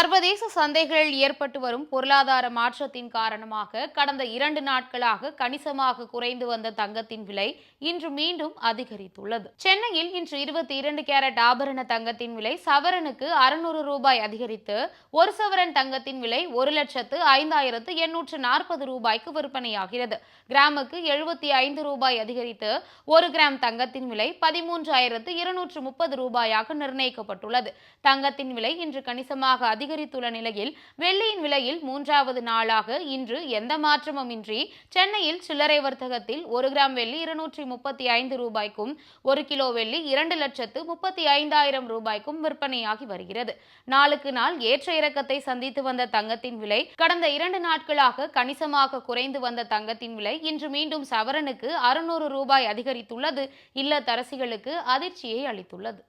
சர்வதேச சந்தைகளில் ஏற்பட்டு வரும் பொருளாதார மாற்றத்தின் காரணமாக கடந்த 2 நாட்களாக கணிசமாக குறைந்து வந்த தங்கத்தின் விலை இன்று மீண்டும் அதிகரித்துள்ளது. சென்னையில் இன்று 22 கேரட் ஆபரண தங்கத்தின் விலை சவரனுக்கு 600 ரூபாய் அதிகரித்து ஒரு சவரன் தங்கத்தின் விலை 1,05,840 ரூபாய்க்கு விற்பனையாகிறது. கிராமுக்கு 75 ரூபாய் அதிகரித்து 1 கிராம் தங்கத்தின் விலை 13,230 ரூபாயாக நிர்ணயிக்கப்பட்டுள்ளது. தங்கத்தின் விலை இன்று கணிசமாக அதிகரித்துள்ள நிலையில் வெள்ளியின் விலையில் 3வது நாளாக இன்று எந்த மாற்றமும் இன்றி சென்னையில் சில்லறை வர்த்தகத்தில் 1 கிராம் வெள்ளி 235 ரூபாய்க்கும் 1 கிலோ வெள்ளி 2,35,000 ரூபாய்க்கும் விற்பனையாகி வருகிறது. நாளுக்கு நாள் ஏற்ற இறக்கத்தை சந்தித்து வந்த தங்கத்தின் விலை கடந்த 2 நாட்களாக கணிசமாக குறைந்து வந்த தங்கத்தின் விலை இன்று மீண்டும் சவரனுக்கு 600 ரூபாய் அதிகரித்துள்ளது இல்லத்தரசிகளுக்கு அதிர்ச்சியை அளித்துள்ளது.